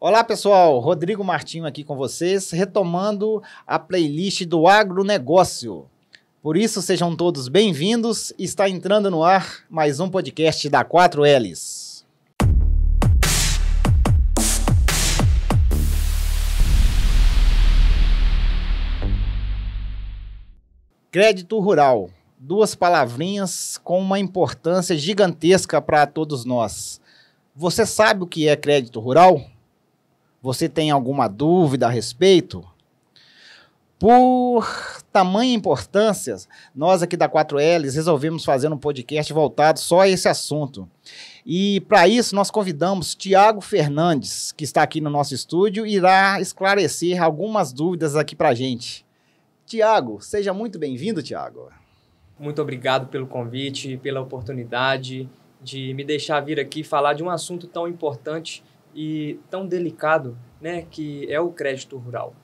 Olá pessoal, Rodrigo Martinho aqui com vocês, retomando a playlist do agronegócio. Por isso, sejam todos bem-vindos. Está entrando no ar mais um podcast da 4Ls. Crédito rural. Duas palavrinhas com uma importância gigantesca para todos nós. Você sabe o que é crédito rural? Você tem alguma dúvida a respeito? Por tamanha importância, nós aqui da 4Ls resolvemos fazer um podcast voltado só a esse assunto. E para isso nós convidamos Tiago Fernandes, que está aqui no nosso estúdio e irá esclarecer algumas dúvidas aqui para a gente. Tiago, seja muito bem-vindo, Tiago. Muito obrigado pelo convite, pela oportunidade de me deixar vir aqui falar de um assunto tão importante e tão delicado, né, que é o crédito rural.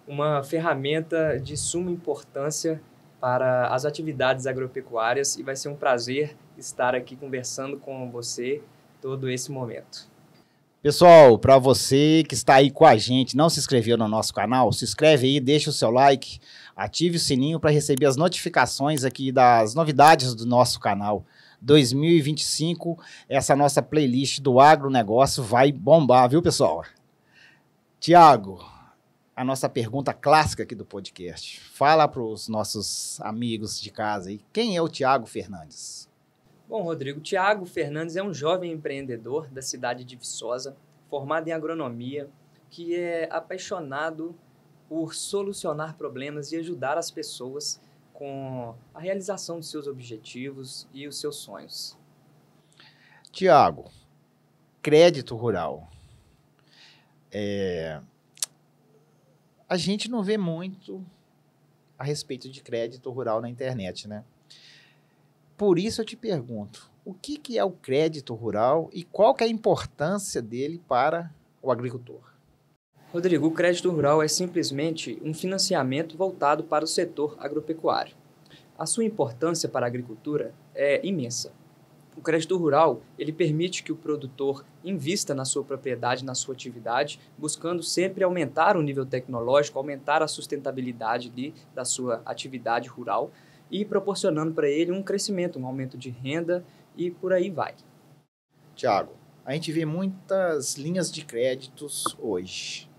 Uma ferramenta de suma importância para as atividades agropecuárias e vai ser um prazer estar aqui conversando com você todo esse momento. Pessoal, para você que está aí com a gente, não se inscreveu no nosso canal, se inscreve aí, deixa o seu like, ative o sininho para receber as notificações aqui das novidades do nosso canal. 2025, essa nossa playlist do agronegócio vai bombar, viu, pessoal? Tiago, a nossa pergunta clássica aqui do podcast. Fala para os nossos amigos de casa aí, quem é o Tiago Fernandes? Bom, Rodrigo, Tiago Fernandes é um jovem empreendedor da cidade de Viçosa, formado em agronomia, que é apaixonado por solucionar problemas e ajudar as pessoas com a realização dos seus objetivos e os seus sonhos. Tiago, crédito rural. A gente não vê muito a respeito de crédito rural na internet, né? Por isso eu te pergunto, o que é o crédito rural e qual que é a importância dele para o agricultor? Rodrigo, o crédito rural é simplesmente um financiamento voltado para o setor agropecuário. A sua importância para a agricultura é imensa. O crédito rural, ele permite que o produtor invista na sua propriedade, na sua atividade, buscando sempre aumentar o nível tecnológico, aumentar a sustentabilidade da sua atividade rural e proporcionando para ele um crescimento, um aumento de renda e por aí vai. Tiago, a gente vê muitas linhas de créditos hoje.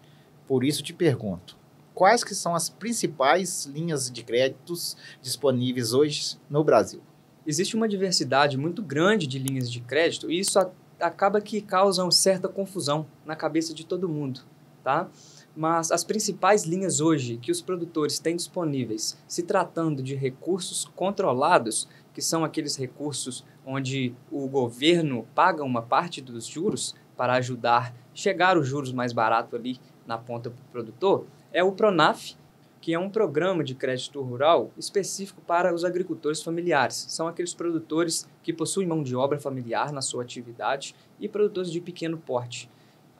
Por isso te pergunto, quais que são as principais linhas de créditos disponíveis hoje no Brasil? Existe uma diversidade muito grande de linhas de crédito e isso acaba que causa uma certa confusão na cabeça de todo mundo, tá? Mas as principais linhas hoje que os produtores têm disponíveis, se tratando de recursos controlados, que são aqueles recursos onde o governo paga uma parte dos juros para ajudar a chegar os juros mais baratos ali na ponta para o produtor, é o Pronaf, que é um programa de crédito rural específico para os agricultores familiares. São aqueles produtores que possuem mão de obra familiar na sua atividade e produtores de pequeno porte.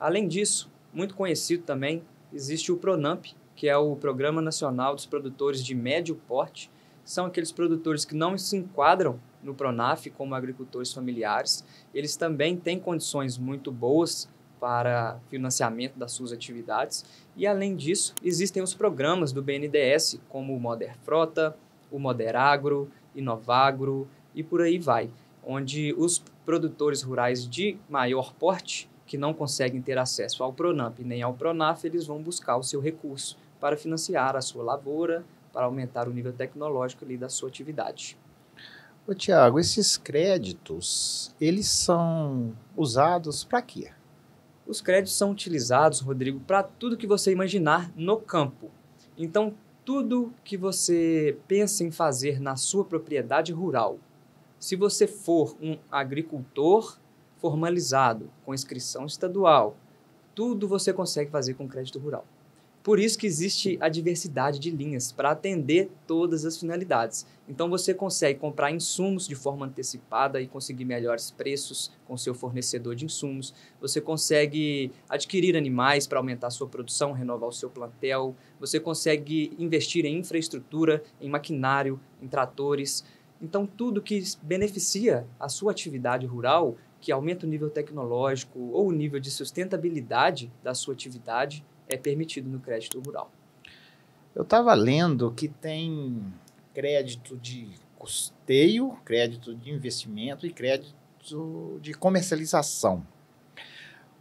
Além disso, muito conhecido também, existe o Pronamp, que é o Programa Nacional dos Produtores de Médio Porte. São aqueles produtores que não se enquadram no Pronaf como agricultores familiares. Eles também têm condições muito boas para financiamento das suas atividades. E, além disso, existem os programas do BNDES, como o Moderfrota, o Moderagro, Inovagro e por aí vai, onde os produtores rurais de maior porte, que não conseguem ter acesso ao Pronamp nem ao Pronaf, eles vão buscar o seu recurso para financiar a sua lavoura, para aumentar o nível tecnológico ali da sua atividade. Ô, Tiago, esses créditos, eles são usados para quê? Os créditos são utilizados, Rodrigo, para tudo que você imaginar no campo. Então, tudo que você pensa em fazer na sua propriedade rural, se você for um agricultor formalizado, com inscrição estadual, tudo você consegue fazer com crédito rural. Por isso que existe a diversidade de linhas para atender todas as finalidades. Então você consegue comprar insumos de forma antecipada e conseguir melhores preços com seu fornecedor de insumos. Você consegue adquirir animais para aumentar a sua produção, renovar o seu plantel. Você consegue investir em infraestrutura, em maquinário, em tratores. Então tudo que beneficia a sua atividade rural, que aumenta o nível tecnológico ou o nível de sustentabilidade da sua atividade, é permitido no crédito rural. Eu estava lendo que tem crédito de custeio, crédito de investimento e crédito de comercialização.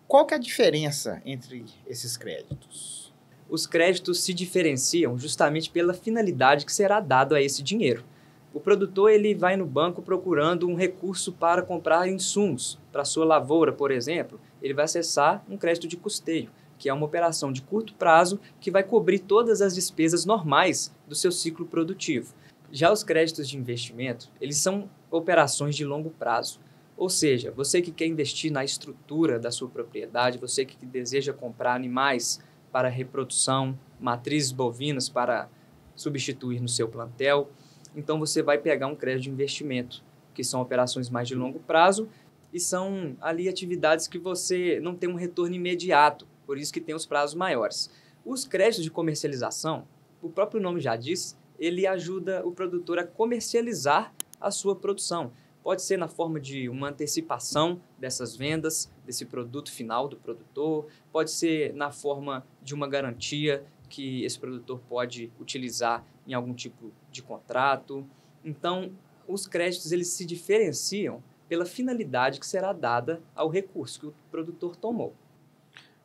Qual que é a diferença entre esses créditos? Os créditos se diferenciam justamente pela finalidade que será dado a esse dinheiro. O produtor ele vai no banco procurando um recurso para comprar insumos para a sua lavoura, por exemplo. Ele vai acessar um crédito de custeio, que é uma operação de curto prazo que vai cobrir todas as despesas normais do seu ciclo produtivo. Já os créditos de investimento, eles são operações de longo prazo. Ou seja, você que quer investir na estrutura da sua propriedade, você que deseja comprar animais para reprodução, matrizes bovinas para substituir no seu plantel, então você vai pegar um crédito de investimento, que são operações mais de longo prazo e são ali atividades que você não tem um retorno imediato, por isso que tem os prazos maiores. Os créditos de comercialização, o próprio nome já diz, ele ajuda o produtor a comercializar a sua produção. Pode ser na forma de uma antecipação dessas vendas, desse produto final do produtor, pode ser na forma de uma garantia que esse produtor pode utilizar em algum tipo de contrato. Então, os créditos eles se diferenciam pela finalidade que será dada ao recurso que o produtor tomou.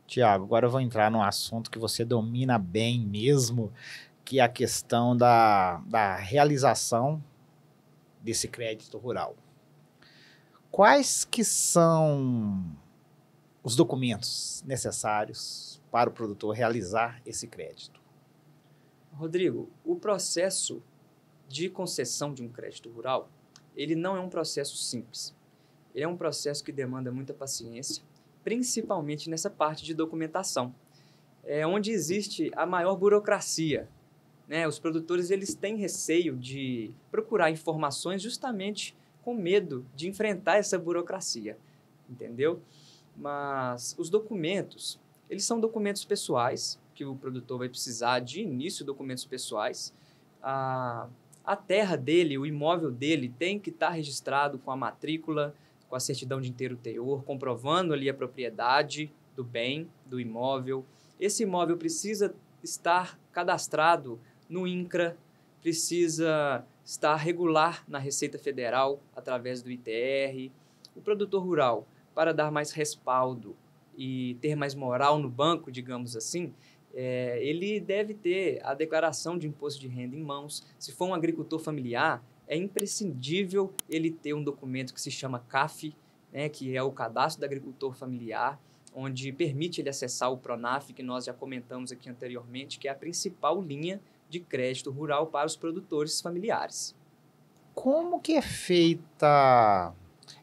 Tiago, agora eu vou entrar num assunto que você domina bem mesmo, que é a questão da realização desse crédito rural. Quais que são os documentos necessários para o produtor realizar esse crédito? Rodrigo, o processo de concessão de um crédito rural, ele não é um processo simples. Ele é um processo que demanda muita paciência, principalmente nessa parte de documentação, onde existe a maior burocracia. Os produtores eles têm receio de procurar informações justamente com medo de enfrentar essa burocracia, entendeu? Mas os documentos, eles são documentos pessoais, que o produtor vai precisar de início, documentos pessoais. A terra dele, o imóvel dele tem que estar registrado com a matrícula, com a certidão de inteiro teor, comprovando ali a propriedade do bem, do imóvel. Esse imóvel precisa estar cadastrado no INCRA, precisa estar regular na Receita Federal através do ITR. O produtor rural, para dar mais respaldo e ter mais moral no banco, digamos assim, ele deve ter a declaração de imposto de renda em mãos. Se for um agricultor familiar, é imprescindível ele ter um documento que se chama CAF, que é o Cadastro do Agricultor Familiar, onde permite ele acessar o PRONAF, que nós já comentamos aqui anteriormente, que é a principal linha de crédito rural para os produtores familiares. Como que é feita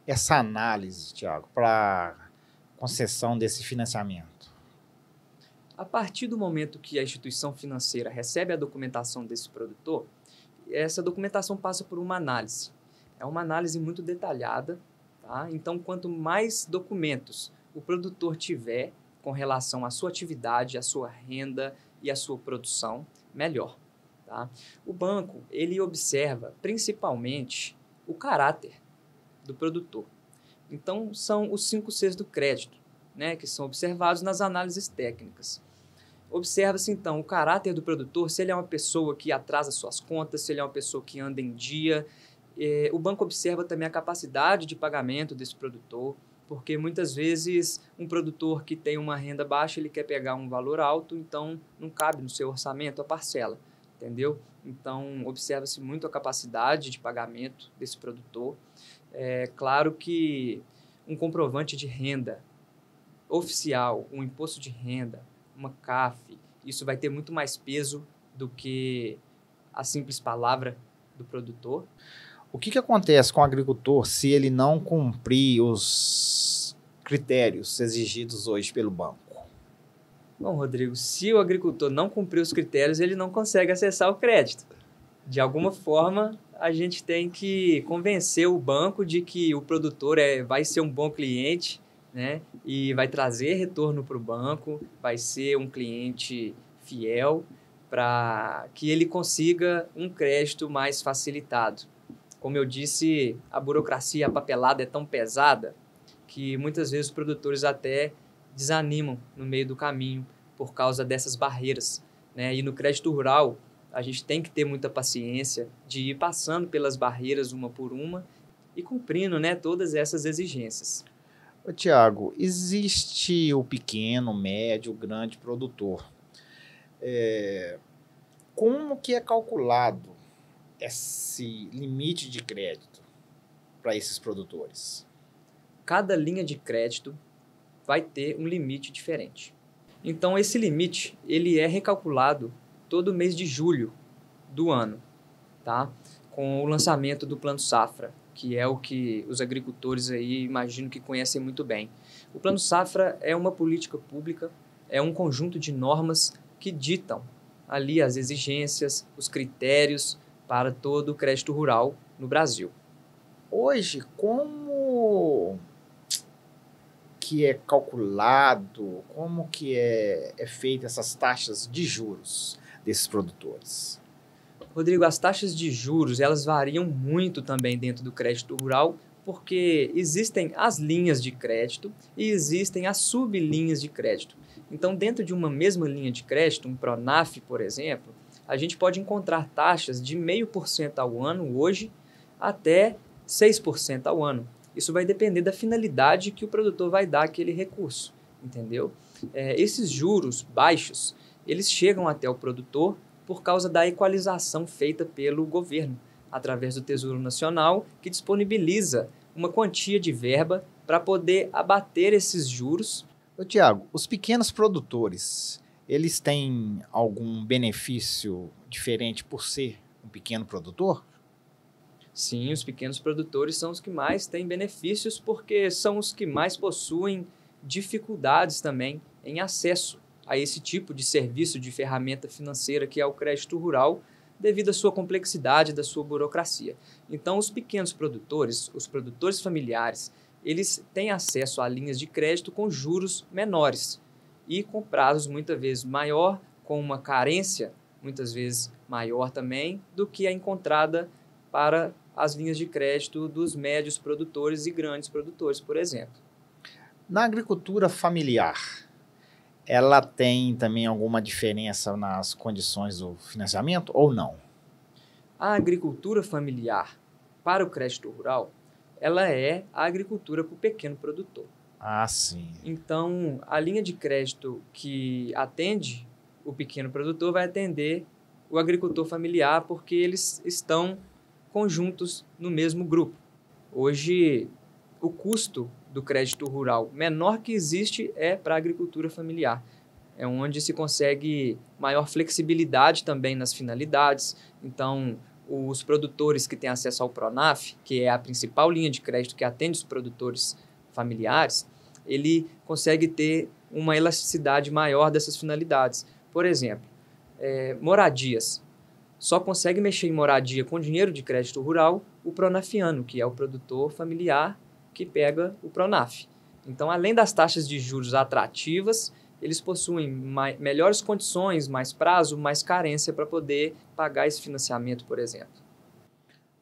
essa análise, Tiago, para concessão desse financiamento? A partir do momento que a instituição financeira recebe a documentação desse produtor, essa documentação passa por uma análise. É uma análise muito detalhada, tá? Então, quanto mais documentos o produtor tiver com relação à sua atividade, à sua renda e à sua produção, melhor. Tá? O banco, ele observa principalmente o caráter do produtor. Então, são os 5 Cs do crédito, que são observados nas análises técnicas. Observa-se, então, o caráter do produtor, se ele é uma pessoa que atrasa suas contas, se ele é uma pessoa que anda em dia. O banco observa também a capacidade de pagamento desse produtor, porque muitas vezes um produtor que tem uma renda baixa, ele quer pegar um valor alto, então não cabe no seu orçamento a parcela, entendeu? Então, observa-se muito a capacidade de pagamento desse produtor. É claro que um comprovante de renda oficial, um imposto de renda, uma CAF, isso vai ter muito mais peso do que a simples palavra do produtor. O que acontece com o agricultor se ele não cumprir os critérios exigidos hoje pelo banco? Bom, Rodrigo, se o agricultor não cumprir os critérios, ele não consegue acessar o crédito. De alguma forma, a gente tem que convencer o banco de que o produtor vai ser um bom cliente, e vai trazer retorno para o banco, vai ser um cliente fiel para que ele consiga um crédito mais facilitado. Como eu disse, a burocracia, a papelada é tão pesada que muitas vezes os produtores até desanimam no meio do caminho por causa dessas barreiras, né? E no crédito rural, a gente tem que ter muita paciência de ir passando pelas barreiras uma por uma e cumprindo, né, todas essas exigências. Ô, Tiago, existe o pequeno, médio, grande produtor. Como que é calculado esse limite de crédito para esses produtores? Cada linha de crédito vai ter um limite diferente. Então, esse limite ele é recalculado todo mês de julho do ano, tá? Com o lançamento do Plano Safra, que é o que os agricultores aí imagino que conhecem muito bem. O Plano Safra é uma política pública, é um conjunto de normas que ditam ali as exigências, os critérios para todo o crédito rural no Brasil. Hoje, como que é calculado, como que é feita essas taxas de juros desses produtores? Rodrigo, as taxas de juros elas variam muito também dentro do crédito rural, porque existem as linhas de crédito e existem as sublinhas de crédito. Então, dentro de uma mesma linha de crédito, um Pronaf, por exemplo, a gente pode encontrar taxas de 0,5% ao ano hoje até 6% ao ano. Isso vai depender da finalidade que o produtor vai dar àquele recurso, entendeu? Esses juros baixos, eles chegam até o produtor por causa da equalização feita pelo governo, através do Tesouro Nacional, que disponibiliza uma quantia de verba para poder abater esses juros. Ô, Tiago, os pequenos produtores, eles têm algum benefício diferente por ser um pequeno produtor? Sim, os pequenos produtores são os que mais têm benefícios porque são os que mais possuem dificuldades também em acesso a esse tipo de serviço de ferramenta financeira que é o crédito rural, devido à sua complexidade, da sua burocracia. Então, os pequenos produtores, os produtores familiares, eles têm acesso a linhas de crédito com juros menores e com prazos muitas vezes maior, com uma carência muitas vezes maior também do que a encontrada para as linhas de crédito dos médios produtores e grandes produtores, por exemplo. Na agricultura familiar, ela tem também alguma diferença nas condições do financiamento ou não? A agricultura familiar para o crédito rural, ela é a agricultura para o pequeno produtor. Ah, sim. Então, a linha de crédito que atende o pequeno produtor vai atender o agricultor familiar porque eles estão conjuntos no mesmo grupo. Hoje, o custo do crédito rural menor que existe é para a agricultura familiar. É onde se consegue maior flexibilidade também nas finalidades. Então, os produtores que têm acesso ao Pronaf, que é a principal linha de crédito que atende os produtores familiares, ele consegue ter uma elasticidade maior dessas finalidades. Por exemplo, moradias. Só consegue mexer em moradia com dinheiro de crédito rural o pronafiano, que é o produtor familiar que pega o Pronaf. Então, além das taxas de juros atrativas, eles possuem melhores condições, mais prazo, mais carência para poder pagar esse financiamento, por exemplo.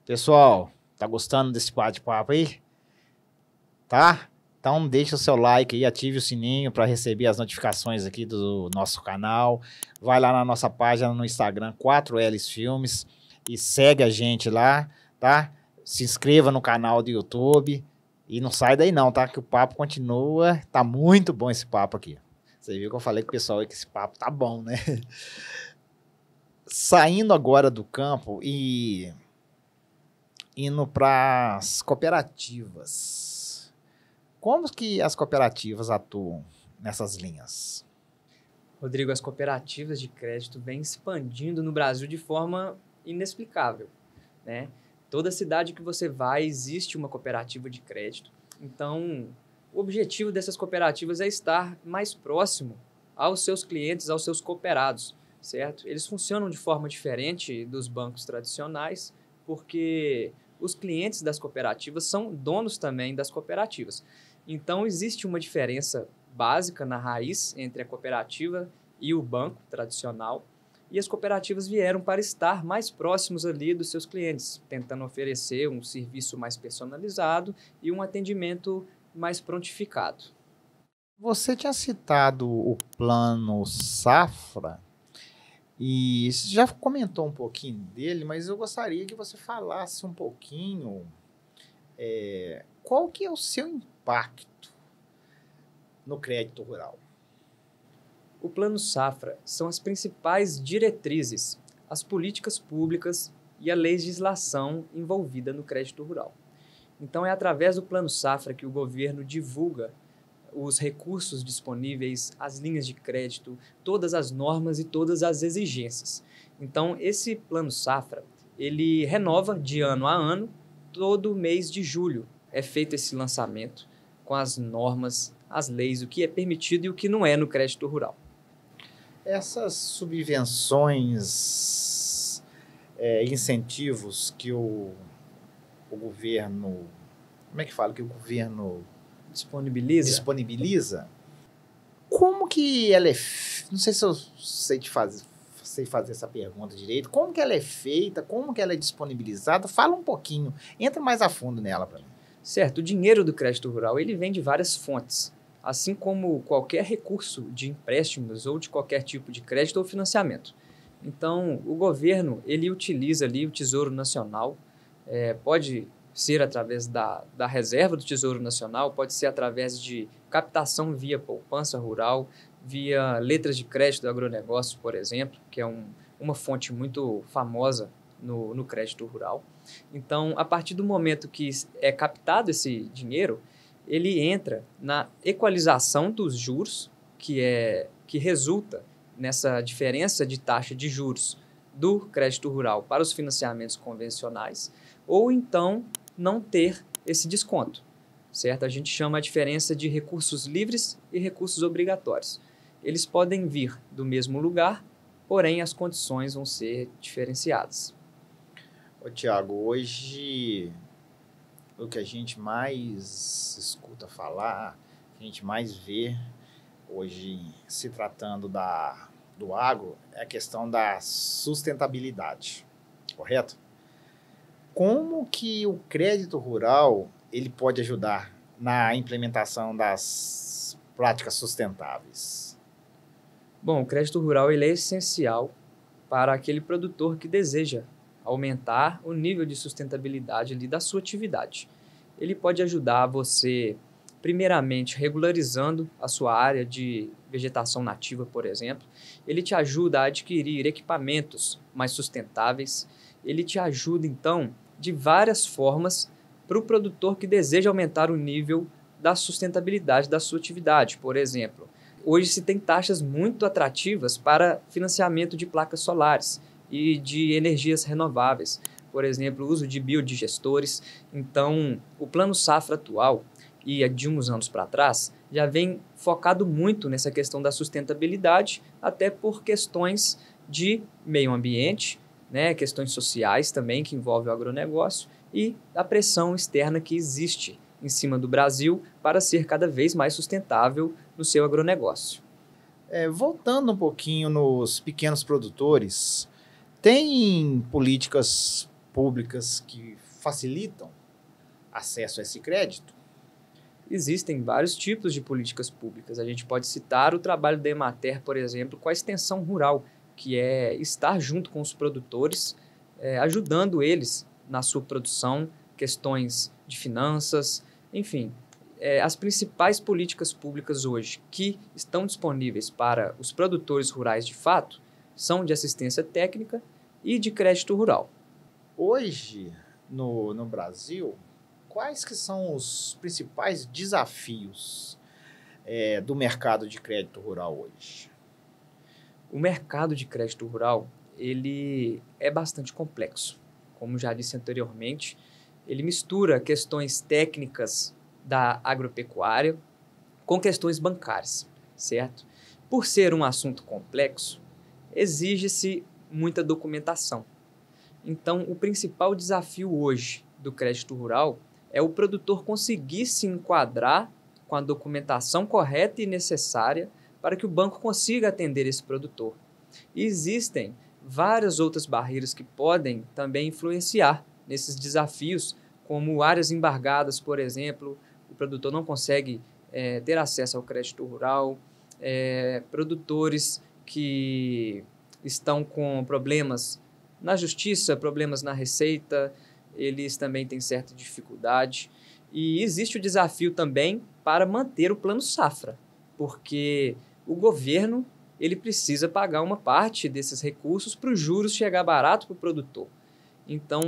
Pessoal, tá gostando desse bate-papo aí? Tá? Então deixa o seu like aí, ative o sininho para receber as notificações aqui do nosso canal. Vai lá na nossa página no Instagram, 4Ls Filmes, e segue a gente lá, tá? Se inscreva no canal do YouTube e não sai daí não, tá? Que o papo continua, tá muito bom esse papo aqui. Você viu que eu falei com o pessoal aí que esse papo tá bom, né? Saindo agora do campo e indo para as cooperativas. Como que as cooperativas atuam nessas linhas? Rodrigo, as cooperativas de crédito vêm expandindo no Brasil de forma inexplicável, né? Toda cidade que você vai, existe uma cooperativa de crédito. Então, o objetivo dessas cooperativas é estar mais próximo aos seus clientes, aos seus cooperados, certo? Eles funcionam de forma diferente dos bancos tradicionais, porque os clientes das cooperativas são donos também das cooperativas. Então, existe uma diferença básica na raiz entre a cooperativa e o banco tradicional, e as cooperativas vieram para estar mais próximos ali dos seus clientes, tentando oferecer um serviço mais personalizado e um atendimento mais prontificado. Você tinha citado o Plano Safra e você já comentou um pouquinho dele, mas eu gostaria que você falasse um pouquinho qual que é o seu impacto no crédito rural. O Plano Safra são as principais diretrizes, as políticas públicas e a legislação envolvida no crédito rural. Então, é através do Plano Safra que o governo divulga os recursos disponíveis, as linhas de crédito, todas as normas e todas as exigências. Então, esse Plano Safra, ele renova de ano a ano, todo mês de julho é feito esse lançamento com as normas, as leis, o que é permitido e o que não é no crédito rural. Essas subvenções, incentivos que o governo, como é que fala, que o governo disponibiliza, como que ela não sei se eu sei fazer essa pergunta direito, como que ela é feita, como que ela é disponibilizada, fala um pouquinho, entra mais a fundo nela para mim. Certo, o dinheiro do crédito rural ele vem de várias fontes, assim como qualquer recurso de empréstimos ou de qualquer tipo de crédito ou financiamento. Então, o governo ele utiliza ali o Tesouro Nacional, pode ser através da reserva do Tesouro Nacional, pode ser através de captação via poupança rural, via letras de crédito do agronegócio, por exemplo, que é uma fonte muito famosa no crédito rural. Então, a partir do momento que é captado esse dinheiro, ele entra na equalização dos juros, que resulta nessa diferença de taxa de juros do crédito rural para os financiamentos convencionais, ou então não ter esse desconto, certo? A gente chama a diferença de recursos livres e recursos obrigatórios. Eles podem vir do mesmo lugar, porém as condições vão ser diferenciadas. Ô, Tiago, hoje o que a gente mais escuta falar, que a gente mais vê hoje se tratando do agro, é a questão da sustentabilidade, correto? Como que o crédito rural ele pode ajudar na implementação das práticas sustentáveis? Bom, o crédito rural ele é essencial para aquele produtor que deseja aumentar o nível de sustentabilidade ali da sua atividade. Ele pode ajudar você, primeiramente, regularizando a sua área de vegetação nativa, por exemplo. Ele te ajuda a adquirir equipamentos mais sustentáveis. Ele te ajuda, então, de várias formas para o produtor que deseja aumentar o nível da sustentabilidade da sua atividade. Por exemplo, hoje se tem taxas muito atrativas para financiamento de placas solares e de energias renováveis. Por exemplo, o uso de biodigestores. Então, o Plano Safra atual, e de uns anos para trás, já vem focado muito nessa questão da sustentabilidade, até por questões de meio ambiente, né, questões sociais também que envolvem o agronegócio e a pressão externa que existe em cima do Brasil para ser cada vez mais sustentável no seu agronegócio. Voltando um pouquinho nos pequenos produtores, tem políticas públicas que facilitam acesso a esse crédito? Existem vários tipos de políticas públicas. A gente pode citar o trabalho da Emater, por exemplo, com a extensão rural, que é estar junto com os produtores, ajudando eles na sua produção, questões de finanças, enfim. As principais políticas públicas hoje que estão disponíveis para os produtores rurais de fato são de assistência técnica e de crédito rural. Hoje, no Brasil, quais que são os principais desafios do mercado de crédito rural hoje? O mercado de crédito rural ele é bastante complexo. Como já disse anteriormente, ele mistura questões técnicas da agropecuária com questões bancárias, certo? Por ser um assunto complexo, exige-se muita documentação. Então, o principal desafio hoje do crédito rural é o produtor conseguir se enquadrar com a documentação correta e necessária para que o banco consiga atender esse produtor. E existem várias outras barreiras que podem também influenciar nesses desafios, como áreas embargadas, por exemplo, o produtor não consegue ter acesso ao crédito rural, produtores que estão com problemas na justiça, problemas na receita, eles também têm certa dificuldade. E existe o desafio também para manter o plano safra, porque o governo ele precisa pagar uma parte desses recursos para os juros chegar barato para o produtor. Então,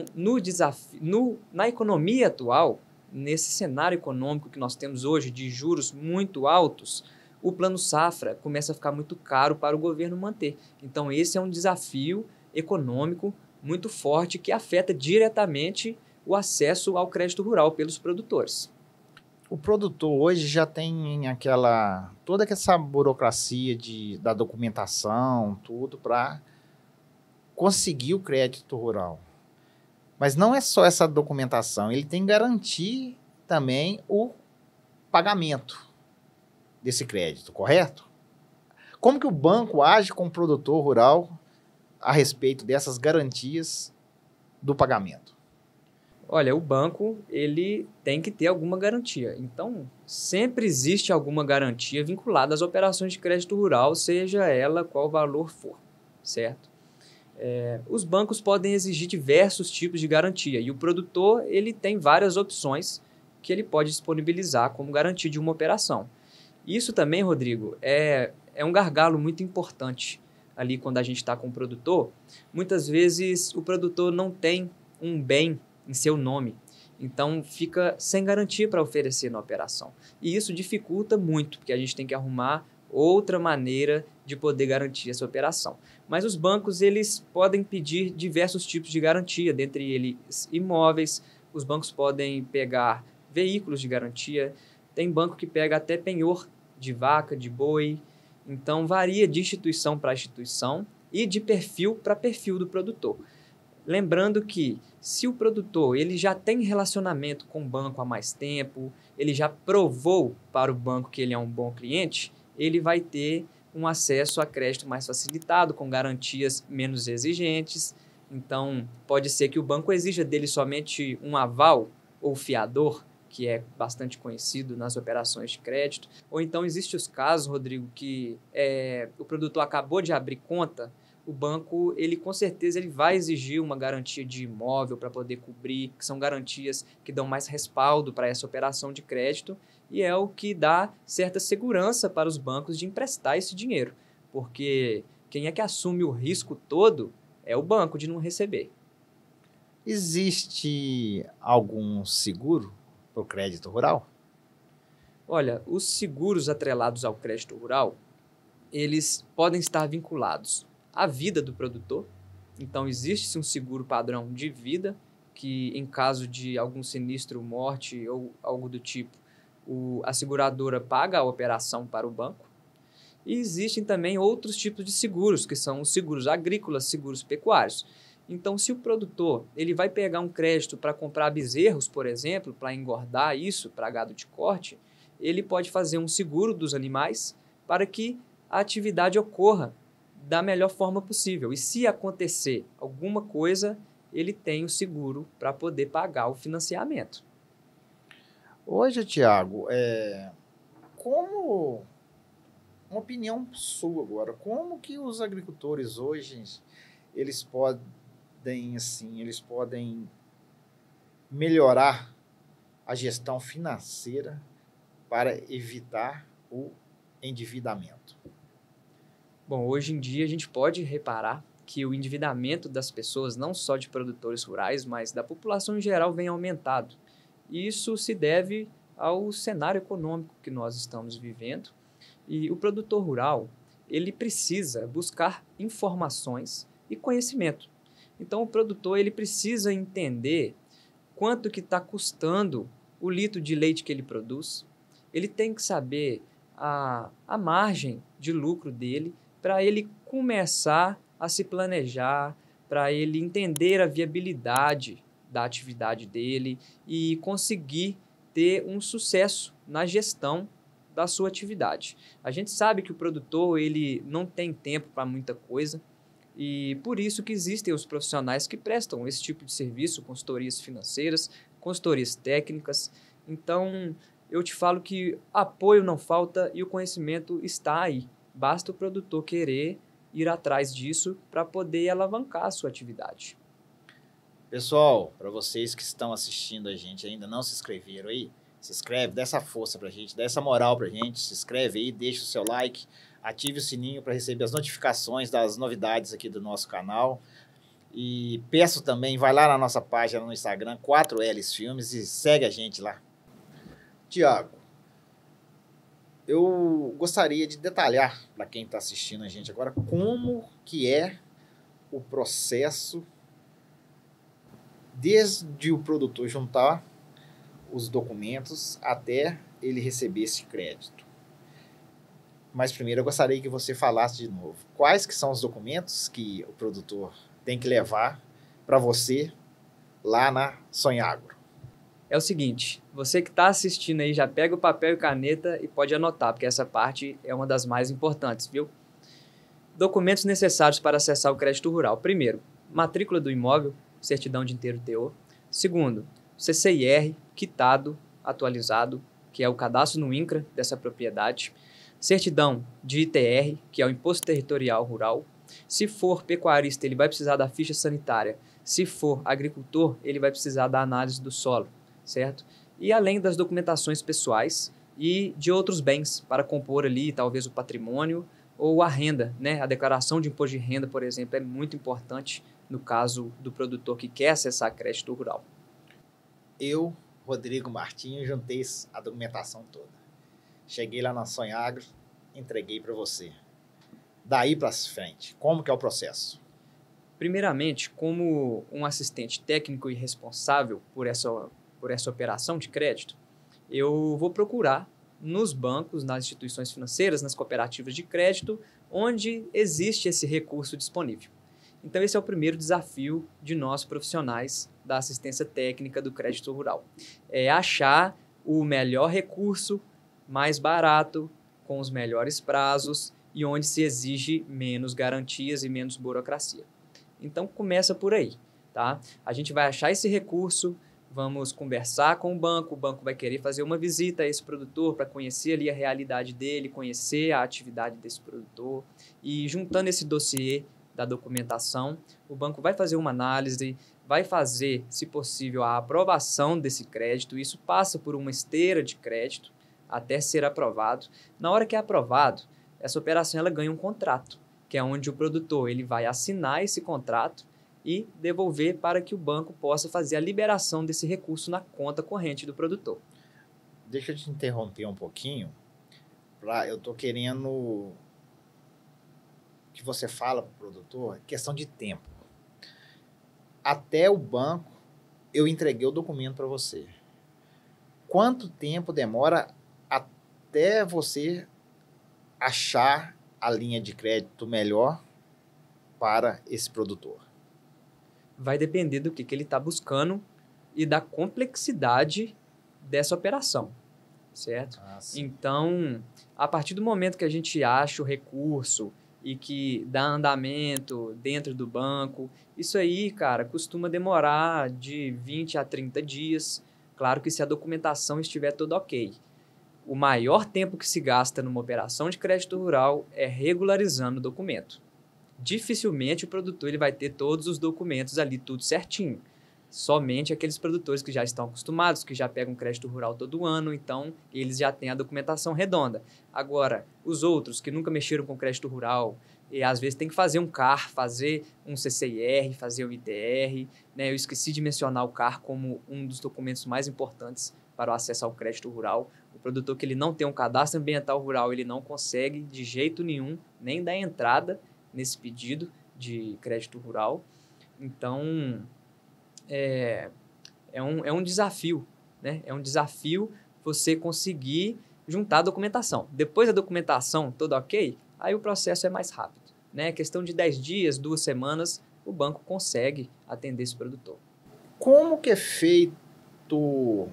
na economia atual, nesse cenário econômico que nós temos hoje de juros muito altos, o plano safra começa a ficar muito caro para o governo manter. Então, esse é um desafio econômico muito forte que afeta diretamente o acesso ao crédito rural pelos produtores. O produtor hoje já tem toda essa burocracia da documentação, tudo para conseguir o crédito rural. Mas não é só essa documentação, ele tem que garantir também o pagamento desse crédito, correto? Como que o banco age com o produtor rural a respeito dessas garantias do pagamento? Olha, o banco ele tem que ter alguma garantia. Então, sempre existe alguma garantia vinculada às operações de crédito rural, seja ela qual valor for, certo? Os bancos podem exigir diversos tipos de garantia e o produtor ele tem várias opções que ele pode disponibilizar como garantia de uma operação. Isso também, Rodrigo, é um gargalo muito importante ali quando a gente está com o produtor. Muitas vezes o produtor não tem um bem em seu nome, então fica sem garantia para oferecer na operação. E isso dificulta muito, porque a gente tem que arrumar outra maneira de poder garantir essa operação. Mas os bancos eles podem pedir diversos tipos de garantia, dentre eles imóveis, os bancos podem pegar veículos de garantia, tem banco que pega até penhor de vaca, de boi, então varia de instituição para instituição e de perfil para perfil do produtor. Lembrando que se o produtor ele já tem relacionamento com o banco há mais tempo, ele já provou para o banco que ele é um bom cliente, ele vai ter um acesso a crédito mais facilitado, com garantias menos exigentes. Então, pode ser que o banco exija dele somente um aval ou fiador, que é bastante conhecido nas operações de crédito. Ou então, existem os casos, Rodrigo, que o produtor acabou de abrir conta, o banco, ele com certeza ele vai exigir uma garantia de imóvel para poder cobrir, que são garantias que dão mais respaldo para essa operação de crédito e é o que dá certa segurança para os bancos de emprestar esse dinheiro, porque quem é que assume o risco todo é o banco de não receber. Existe algum seguro para o crédito rural? Olha, os seguros atrelados ao crédito rural, eles podem estar vinculados à vida do produtor. Então, existe um seguro padrão de vida, que em caso de algum sinistro, morte ou algo do tipo, a seguradora paga a operação para o banco. E existem também outros tipos de seguros, que são os seguros agrícolas, seguros pecuários. Então, se o produtor ele vai pegar um crédito para comprar bezerros, por exemplo, para engordar isso, para gado de corte, ele pode fazer um seguro dos animais para que a atividade ocorra da melhor forma possível. E se acontecer alguma coisa, ele tem o seguro para poder pagar o financiamento. Hoje, Tiago, como uma opinião sua agora, como que os agricultores hoje eles podem melhorar a gestão financeira para evitar o endividamento? Bom, hoje em dia a gente pode reparar que o endividamento das pessoas, não só de produtores rurais, mas da população em geral, vem aumentado. E isso se deve ao cenário econômico que nós estamos vivendo. E o produtor rural, ele precisa buscar informações e conhecimento. Então, o produtor ele precisa entender quanto que está custando o litro de leite que ele produz. Ele tem que saber a margem de lucro dele para ele começar a se planejar, para ele entender a viabilidade da atividade dele e conseguir ter um sucesso na gestão da sua atividade. A gente sabe que o produtor ele não tem tempo para muita coisa e por isso que existem os profissionais que prestam esse tipo de serviço, consultorias financeiras, consultorias técnicas. Então, eu te falo que apoio não falta e o conhecimento está aí. Basta o produtor querer ir atrás disso para poder alavancar a sua atividade. Pessoal, para vocês que estão assistindo a gente ainda não se inscreveram aí, se inscreve, dá essa força pra gente, dá essa moral pra gente, se inscreve aí, deixa o seu like, ative o sininho para receber as notificações das novidades aqui do nosso canal. E peço também, vai lá na nossa página no Instagram, 4Ls Filmes, e segue a gente lá. Tiago, eu gostaria de detalhar para quem está assistindo a gente agora como que é o processo desde o produtor juntar os documentos até ele receber esse crédito. Mas primeiro eu gostaria que você falasse de novo. Quais que são os documentos que o produtor tem que levar para você lá na Sonhagro? É o seguinte, você que está assistindo aí já pega o papel e caneta e pode anotar, porque essa parte é uma das mais importantes, viu? Documentos necessários para acessar o crédito rural. Primeiro, matrícula do imóvel, certidão de inteiro teor. Segundo, CCIR, quitado, atualizado, que é o cadastro no INCRA dessa propriedade. Certidão de ITR, que é o Imposto Territorial Rural. Se for pecuarista, ele vai precisar da ficha sanitária. Se for agricultor, ele vai precisar da análise do solo, certo? E além das documentações pessoais e de outros bens para compor ali, talvez o patrimônio ou a renda, né? A declaração de imposto de renda, por exemplo, é muito importante no caso do produtor que quer acessar crédito rural. Eu, Rodrigo Martins, juntei a documentação toda. Cheguei lá na Sonhagro, entreguei para você. Daí para frente, como que é o processo? Primeiramente, como um assistente técnico e responsável por essa operação de crédito, eu vou procurar nos bancos, nas instituições financeiras, nas cooperativas de crédito, onde existe esse recurso disponível. Então, esse é o primeiro desafio de nós profissionais da assistência técnica do crédito rural. É achar o melhor recurso, mais barato, com os melhores prazos e onde se exige menos garantias e menos burocracia. Então, começa por aí, tá? A gente vai achar esse recurso, vamos conversar com o banco vai querer fazer uma visita a esse produtor para conhecer ali a realidade dele, conhecer a atividade desse produtor e juntando esse dossiê da documentação, o banco vai fazer uma análise, vai fazer, se possível, a aprovação desse crédito. Isso passa por uma esteira de crédito até ser aprovado. Na hora que é aprovado, essa operação ela ganha um contrato, que é onde o produtor ele vai assinar esse contrato e devolver para que o banco possa fazer a liberação desse recurso na conta corrente do produtor. Deixa eu te interromper um pouquinho. Eu estou querendo que você fala para o produtor questão de tempo. Até o banco, eu entreguei o documento para você. Quanto tempo demora até você achar a linha de crédito melhor para esse produtor? Vai depender do que ele está buscando e da complexidade dessa operação, certo? Então, a partir do momento que a gente acha o recurso e que dá andamento dentro do banco, isso aí, cara, costuma demorar de 20 a 30 dias. Claro que se a documentação estiver toda ok. O maior tempo que se gasta numa operação de crédito rural é regularizando o documento. Dificilmente o produtor ele vai ter todos os documentos ali tudo certinho. Somente aqueles produtores que já estão acostumados, que já pegam crédito rural todo ano, então eles já têm a documentação redonda. Agora, os outros que nunca mexeram com crédito rural, e às vezes tem que fazer um CAR, fazer um CCIR, fazer o ITR, né? Eu esqueci de mencionar o CAR como um dos documentos mais importantes para o acesso ao crédito rural. O produtor que ele não tem um cadastro ambiental rural, ele não consegue de jeito nenhum nem dar entrada nesse pedido de crédito rural. Então, é um desafio, né? É um desafio você conseguir juntar a documentação. Depois da documentação toda ok, aí o processo é mais rápido, né? Questão de 10 dias, 2 semanas, o banco consegue atender esse produtor. Como que é feito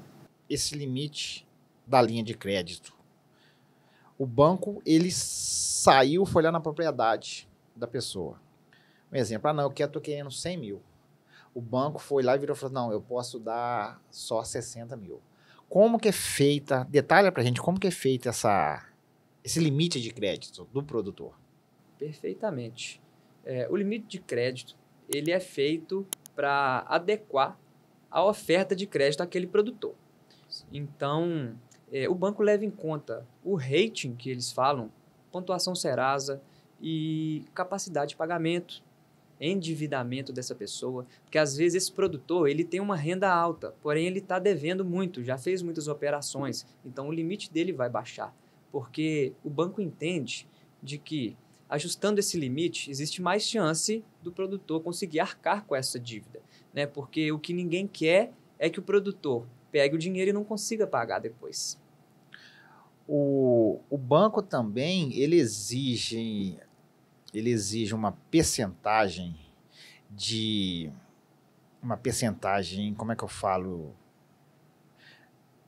esse limite da linha de crédito? O banco, ele saiu, foi lá na propriedade da pessoa. Um exemplo, não, eu tô querendo 100 mil. O banco foi lá e virou e falou, não, eu posso dar só 60 mil. Como que é feita, detalha pra gente, como que é feita esse limite de crédito do produtor? Perfeitamente. O limite de crédito, ele é feito para adequar a oferta de crédito àquele produtor. Então, o banco leva em conta o rating que eles falam, pontuação Serasa e capacidade de pagamento, endividamento dessa pessoa, porque às vezes esse produtor ele tem uma renda alta, porém ele está devendo muito, já fez muitas operações, então o limite dele vai baixar, porque o banco entende de que ajustando esse limite existe mais chance do produtor conseguir arcar com essa dívida, né? Porque o que ninguém quer é que o produtor pegue o dinheiro e não consiga pagar depois. O banco também, ele exige uma percentagem, como é que eu falo?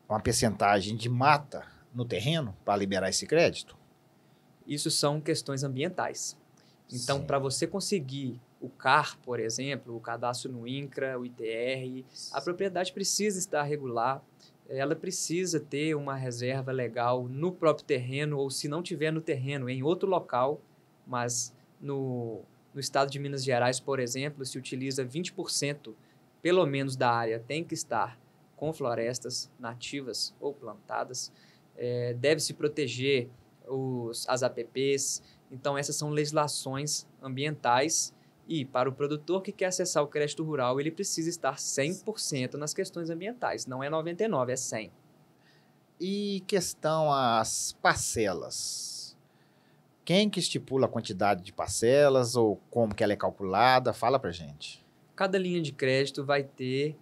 Uma percentagem de mata no terreno para liberar esse crédito? Isso são questões ambientais. Então, para você conseguir o CAR, por exemplo, o cadastro no INCRA, o ITR, a propriedade precisa estar regular, ela precisa ter uma reserva legal no próprio terreno, ou se não tiver no terreno, em outro local, mas no estado de Minas Gerais, por exemplo, se utiliza 20%, pelo menos da área, tem que estar com florestas nativas ou plantadas, deve-se proteger as APPs. Então, essas são legislações ambientais e, para o produtor que quer acessar o crédito rural, ele precisa estar 100% nas questões ambientais. Não é 99%, é 100%. E questão às parcelas. Quem que estipula a quantidade de parcelas ou como que ela é calculada? Fala pra gente. Cada linha de crédito vai ter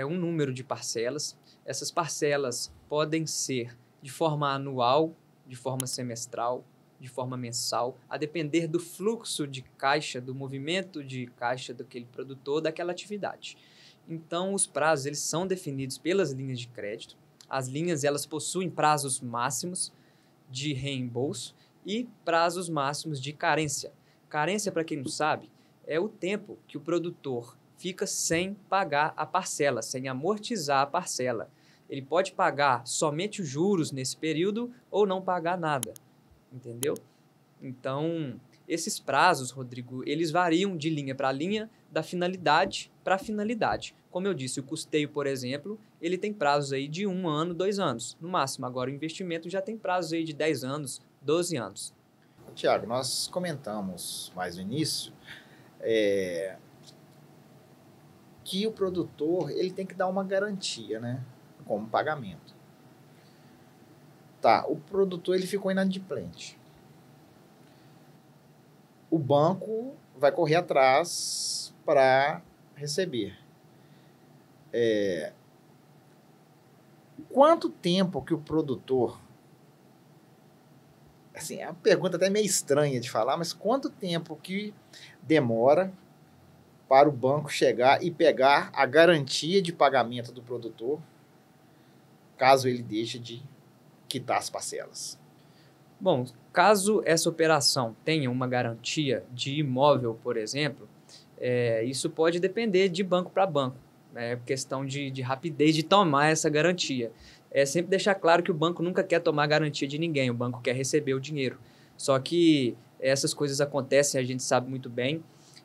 um número de parcelas. Essas parcelas podem ser de forma anual, de forma semestral, de forma mensal, a depender do fluxo de caixa, do movimento de caixa daquele produtor, daquela atividade. Então, os prazos eles são definidos pelas linhas de crédito. As linhas elas possuem prazos máximos de reembolso e prazos máximos de carência. Carência, para quem não sabe, é o tempo que o produtor fica sem pagar a parcela, sem amortizar a parcela. Ele pode pagar somente os juros nesse período ou não pagar nada. Entendeu? Então, esses prazos, Rodrigo, eles variam de linha para linha, da finalidade para finalidade. Como eu disse, o custeio, por exemplo, ele tem prazos aí de 1 ano, 2 anos, no máximo. Agora, o investimento já tem prazos aí de 10 anos, 12 anos. Tiago, nós comentamos mais no início que o produtor ele tem que dar uma garantia, né, como pagamento. Tá, o produtor ele ficou inadimplente. O banco vai correr atrás para receber. Quanto tempo que o produtor... Assim, é uma pergunta até meio estranha de falar, mas quanto tempo que demora para o banco chegar e pegar a garantia de pagamento do produtor, caso ele deixe de quitar as parcelas? Bom, caso essa operação tenha uma garantia de imóvel, por exemplo, isso pode depender de banco para banco. É questão de rapidez de tomar essa garantia. É sempre deixar claro que o banco nunca quer tomar garantia de ninguém, o banco quer receber o dinheiro. Só que essas coisas acontecem, a gente sabe muito bem,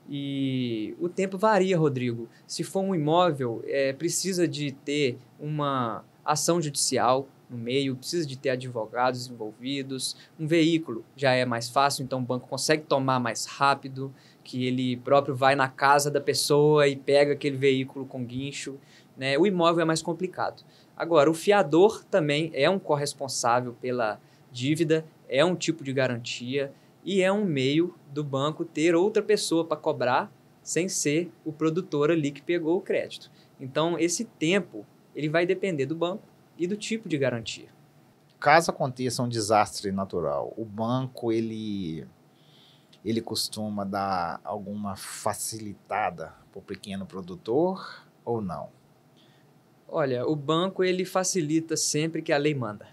e o tempo varia, Rodrigo. Se for um imóvel, precisa de ter uma ação judicial no meio, precisa de ter advogados envolvidos. Um veículo já é mais fácil, então o banco consegue tomar mais rápido, que ele próprio vai na casa da pessoa e pega aquele veículo com guincho, né? O imóvel é mais complicado. Agora, o fiador também é um corresponsável pela dívida, é um tipo de garantia e é um meio do banco ter outra pessoa para cobrar sem ser o produtor ali que pegou o crédito. Então, esse tempo ele vai depender do banco e do tipo de garantia. Caso aconteça um desastre natural, o banco ele costuma dar alguma facilitada para o pequeno produtor ou não? Olha, o banco ele facilita sempre que a lei manda.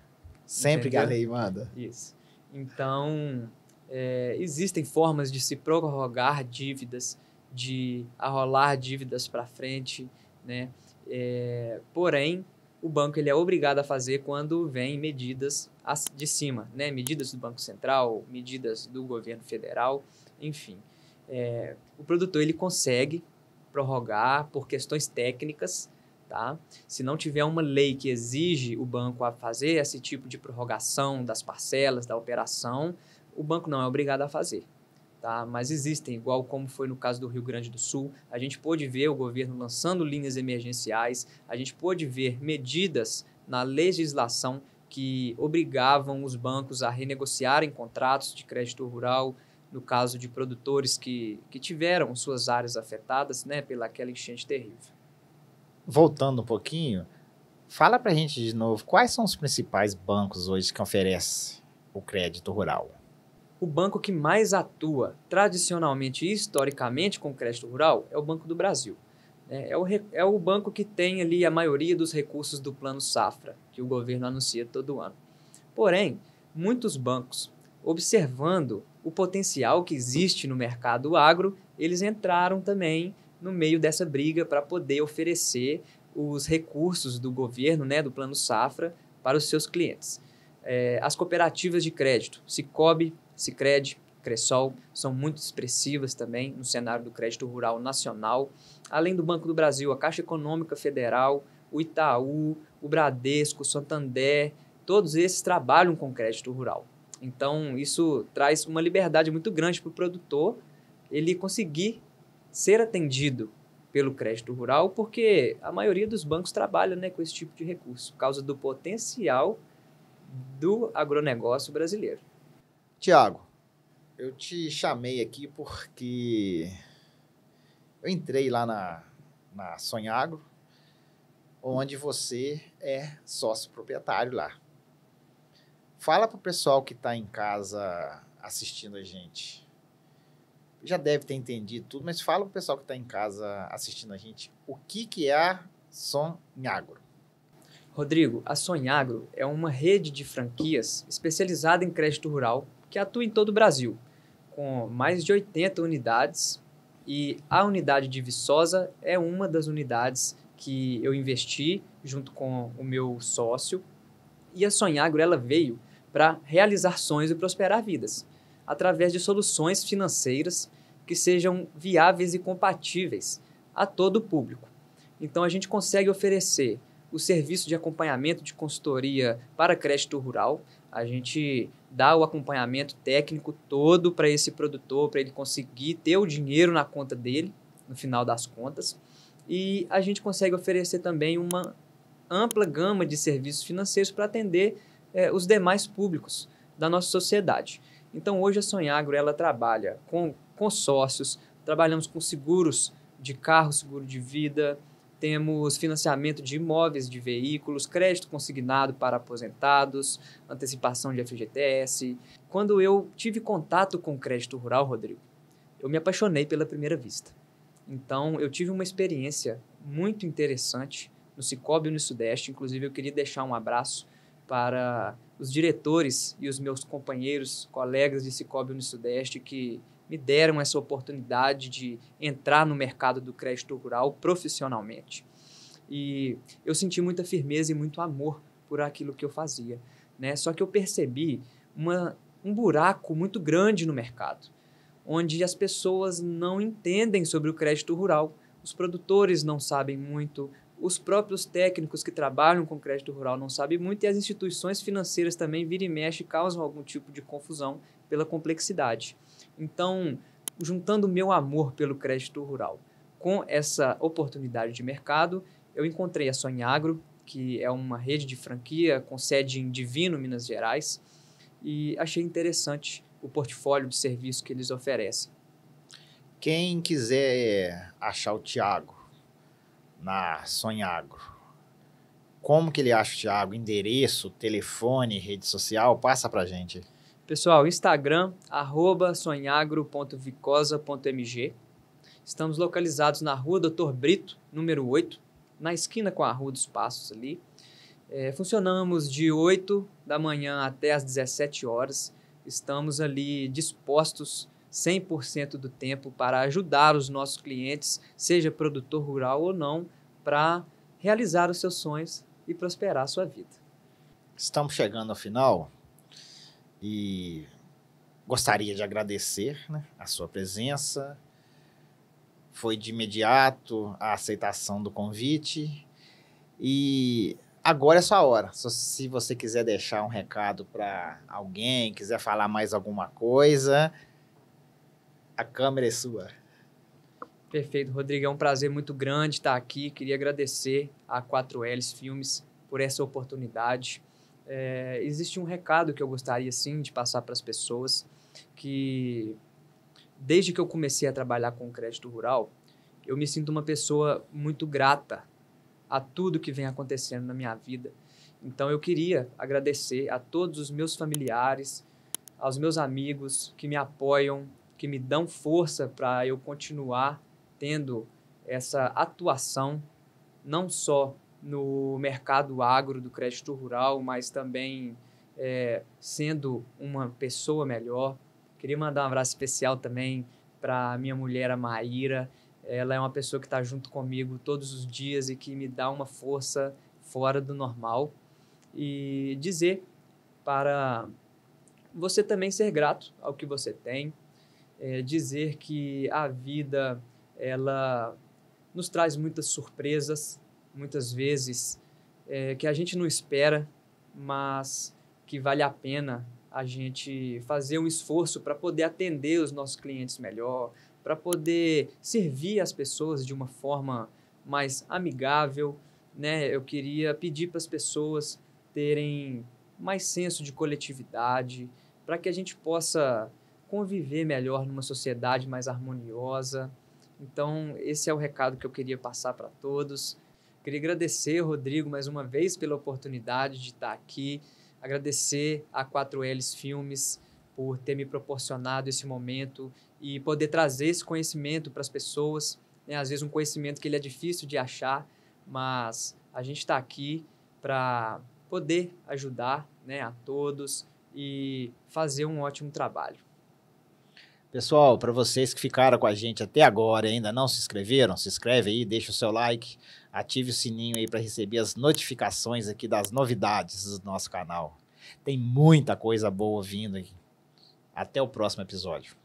Sempre Entendeu? que a lei manda? Isso. Então, existem formas de se prorrogar dívidas, de arrolar dívidas para frente, né? Porém, o banco ele é obrigado a fazer quando vem medidas de cima, né? Medidas do Banco Central, medidas do governo federal, enfim. O produtor ele consegue prorrogar por questões técnicas, tá? Se não tiver uma lei que exige o banco a fazer esse tipo de prorrogação das parcelas, da operação, o banco não é obrigado a fazer. Tá? Mas existem, igual como foi no caso do Rio Grande do Sul, a gente pôde ver o governo lançando linhas emergenciais, a gente pôde ver medidas na legislação que obrigavam os bancos a renegociarem contratos de crédito rural, no caso de produtores que tiveram suas áreas afetadas, né, pelaquela enchente terrível. Voltando um pouquinho, fala pra gente de novo, quais são os principais bancos hoje que oferecem o crédito rural? O banco que mais atua tradicionalmente e historicamente com crédito rural é o Banco do Brasil. É o banco que tem ali a maioria dos recursos do Plano Safra, que o governo anuncia todo ano. Porém, muitos bancos, observando o potencial que existe no mercado agro, eles entraram também no meio dessa briga para poder oferecer os recursos do governo, né, do Plano Safra, para os seus clientes. As cooperativas de crédito, Sicobi, Sicredi, Cressol, são muito expressivas também no cenário do crédito rural nacional. Além do Banco do Brasil, a Caixa Econômica Federal, o Itaú, o Bradesco, o Santander, todos esses trabalham com crédito rural. Então, isso traz uma liberdade muito grande para o produtor ele conseguir ser atendido pelo crédito rural, porque a maioria dos bancos trabalha, né, com esse tipo de recurso, por causa do potencial do agronegócio brasileiro. Tiago, eu te chamei aqui porque eu entrei lá na Sonhagro, onde você é sócio proprietário lá. Fala para o pessoal que está em casa assistindo a gente. Já deve ter entendido tudo, mas fala para o pessoal que está em casa assistindo a gente o que é a Sonhagro. Rodrigo, a Sonhagro é uma rede de franquias especializada em crédito rural que atua em todo o Brasil, com mais de 80 unidades, e a unidade de Viçosa é uma das unidades que eu investi junto com o meu sócio, e a Sonhagro ela veio para realizar sonhos e prosperar vidas, através de soluções financeiras que sejam viáveis e compatíveis a todo o público. Então a gente consegue oferecer o serviço de acompanhamento de consultoria para crédito rural. A gente dá o acompanhamento técnico todo para esse produtor, para ele conseguir ter o dinheiro na conta dele, no final das contas. E a gente consegue oferecer também uma ampla gama de serviços financeiros para atender os demais públicos da nossa sociedade. Então, hoje a Sonhagro ela trabalha com consórcios, trabalhamos com seguros de carro, seguro de vida, temos financiamento de imóveis, de veículos, crédito consignado para aposentados, antecipação de FGTS. Quando eu tive contato com o crédito rural, Rodrigo, eu me apaixonei pela primeira vista. Então, eu tive uma experiência muito interessante no Sicobi Unisudeste. Inclusive, eu queria deixar um abraço para os diretores e os meus companheiros, colegas de Sicobi Unisudeste que me deram essa oportunidade de entrar no mercado do crédito rural profissionalmente. E eu senti muita firmeza e muito amor por aquilo que eu fazia, né? Só que eu percebi um buraco muito grande no mercado, onde as pessoas não entendem sobre o crédito rural, os produtores não sabem muito, os próprios técnicos que trabalham com crédito rural não sabem muito, e as instituições financeiras também, vira e mexe, causam algum tipo de confusão pela complexidade. Então, juntando o meu amor pelo crédito rural com essa oportunidade de mercado, eu encontrei a Sonhagro, que é uma rede de franquia com sede em Divino, Minas Gerais, e achei interessante o portfólio de serviços que eles oferecem. Quem quiser achar o Tiago na Sonhagro, como que ele acha o Tiago? Endereço, telefone, rede social? Passa pra gente. Pessoal, Instagram, @sonhagro.vicosa.mg. Estamos localizados na Rua Doutor Brito, número 8, na esquina com a Rua dos Passos ali. Funcionamos de 8 da manhã até as 17 horas. Estamos ali dispostos 100% do tempo para ajudar os nossos clientes, seja produtor rural ou não, para realizar os seus sonhos e prosperar a sua vida. Estamos chegando ao final e gostaria de agradecer, né, a sua presença. Foi de imediato a aceitação do convite e agora é sua hora. Se você quiser deixar um recado para alguém, quiser falar mais alguma coisa, a câmera é sua. Perfeito, Rodrigo. É um prazer muito grande estar aqui. Queria agradecer a 4Ls Filmes por essa oportunidade. Existe um recado que eu gostaria, sim, de passar para as pessoas, que desde que eu comecei a trabalhar com crédito rural, eu me sinto uma pessoa muito grata a tudo que vem acontecendo na minha vida. Então, eu queria agradecer a todos os meus familiares, aos meus amigos que me apoiam, que me dão força para eu continuar tendo essa atuação, não só no mercado agro do crédito rural, mas também sendo uma pessoa melhor. Queria mandar um abraço especial também para minha mulher, a Maíra. Ela é uma pessoa que está junto comigo todos os dias e que me dá uma força fora do normal. E dizer para você também ser grato ao que você tem, dizer que a vida ela nos traz muitas surpresas, muitas vezes que a gente não espera, mas que vale a pena a gente fazer um esforço para poder atender os nossos clientes melhor, para poder servir as pessoas de uma forma mais amigável, né? Eu queria pedir para as pessoas terem mais senso de coletividade, para que a gente possa conviver melhor numa sociedade mais harmoniosa. Então, esse é o recado que eu queria passar para todos. Queria agradecer, Rodrigo, mais uma vez pela oportunidade de estar aqui, agradecer a 4Ls Filmes por ter me proporcionado esse momento e poder trazer esse conhecimento para as pessoas, né? Às vezes um conhecimento que ele é difícil de achar, mas a gente está aqui para poder ajudar, né, a todos e fazer um ótimo trabalho. Pessoal, para vocês que ficaram com a gente até agora e ainda não se inscreveram, se inscreve aí, deixa o seu like, ative o sininho aí para receber as notificações aqui das novidades do nosso canal. Tem muita coisa boa vindo aqui. Até o próximo episódio.